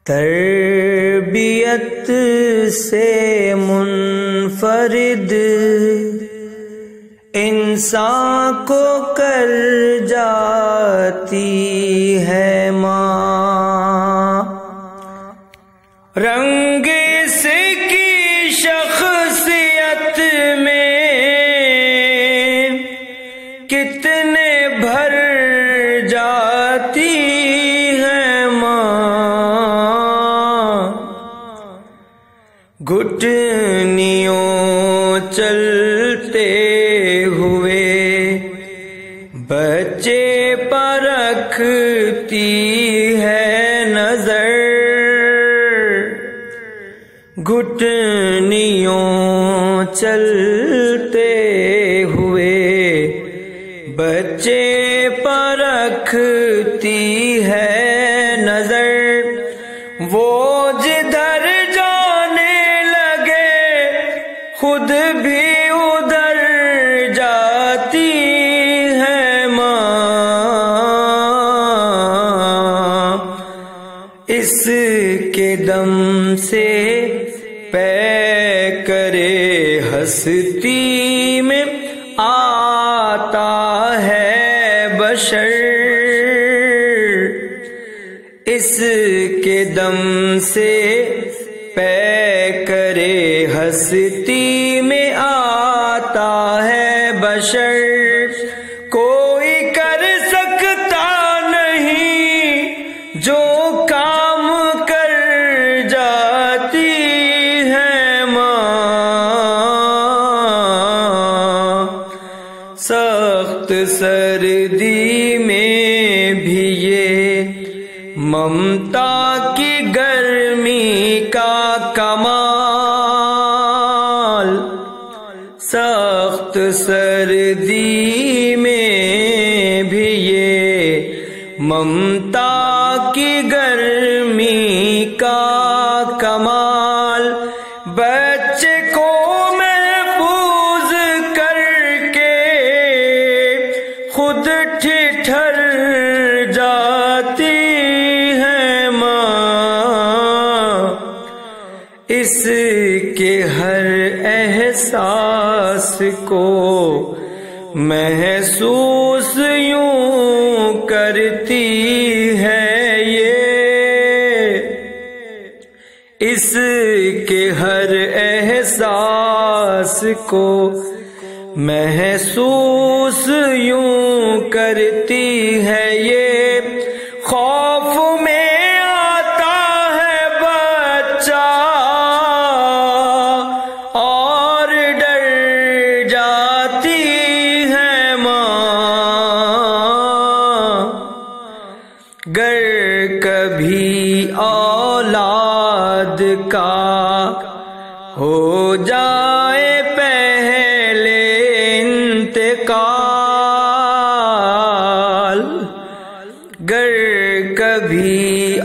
تربیت سے منفرد انسان کو کر جاتی ہے ماں، رنگ اس کی شخصیت میں کتنے بھر جاتی ہے ماں، گھٹنیوں چلتے ہوئے بچے پر رکھتی ہے نظر، گھٹنیوں چلتے ہوئے بچے پر رکھتی ہے نظر، وہ جدھر جانے لگے خود بھی ادھر جاتی ہے ماں، اس کے دم سے پے کرے ہستی میں آتا ہے بشر، اس کے دم سے پے کرے ہستی میں آتا ہے بشر، کوئی کر سکتا نہیں جو کام کر جاتی ہے ماں، سخت سردی میں بھی یہ ممتا کی گرمی کا کمال، سخت سردی میں بھی یہ ممتا کی گرمی کا کمال، بچے کو محفوظ کر کے خود ٹھٹھر جاتی ہے ماں، اس کے ہر احساس کو محسوس یوں کرتی ہے یہ، اس کے ہر احساس کو محسوس یوں کرتی ہے یہ، خوف میں آتا ہے بچہ اور ڈر جاتی ہے ماں، گر کبھی اولاد کا ہو جائے پہلے انتقال، گر کبھی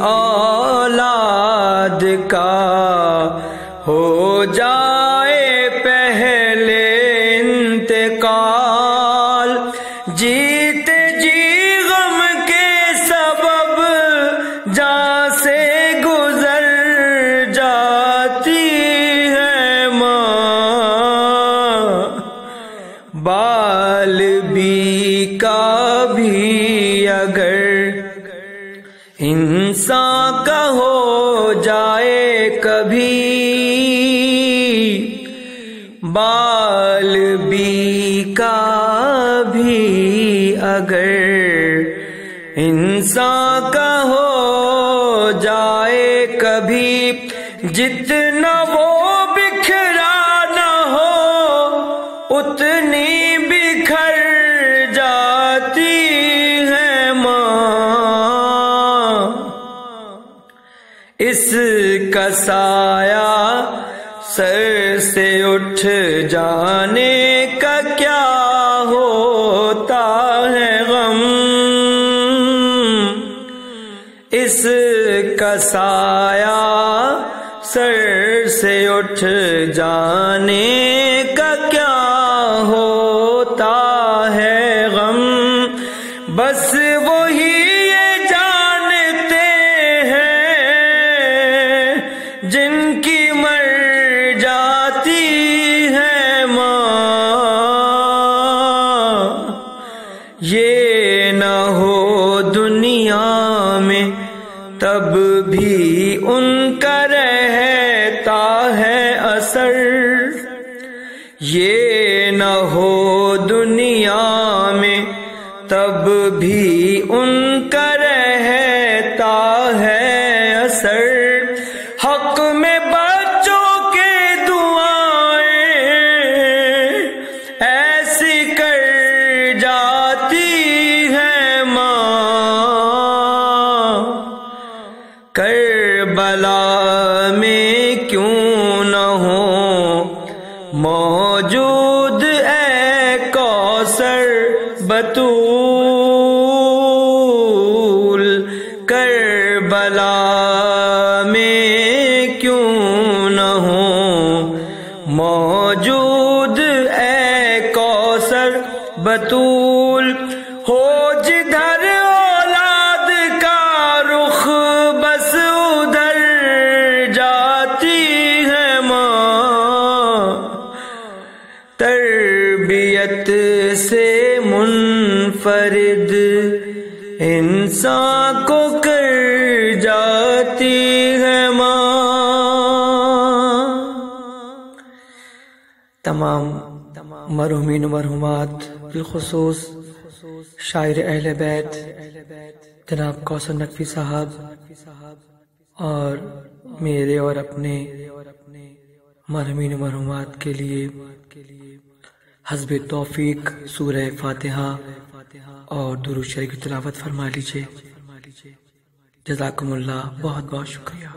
اولاد کا ہو جائے پہلے انتقال، جیتے جی غم کے سبب جاں سے گزر جاتی ہے ماں، بال بھی کا بھی اگر انسان کا ہو جائے کبھی، بال بھی کا بھی اگر انسان کا ہو جائے کبھی، جتنا وہ بکھرا نہ ہو اتنی بکھر جاتی ہے ماں، اس کا سایہ سر سے اٹھ جانے کا کیا ہوتا ہے غم، اس کا سایہ سر سے اٹھ جانے کا کیا ہوتا ہے غم، بس وہی یہ جانتے ہیں جن کی مر جاتی ہے ماں۔ یہ نہ ہو دنیا میں تب بھی ان کا رہتا ہے اثر، یہ نہ ہو دنیا میں تب بھی ان کا رہتا ہے اثر۔ حق میں بچوں کے دعائیں ایسی کر جاتی ہے ماں، کربلا میں کیوں نہ ہو موجود اے کوثر بطول، کربلا میں کیوں نہ ہو موجود اے کوثر بطول۔ ہو جدھر اولاد کا رخ بس ادھر جاتی ہے ماں، تربیت سے منفرد انسان کو کر جاتی ہے ماں۔ تمام مرحومین و مرحومات، بالخصوص شاعر اہل بیت جناب کوثر نقوی صاحب اور میرے اور اپنے مرحومین و مرحومات کے لیے حسب توفیق سورہ فاتحہ اور درود شریف کی تلاوت فرما لیجیے۔ جزاکم اللہ، بہت بہت شکریہ۔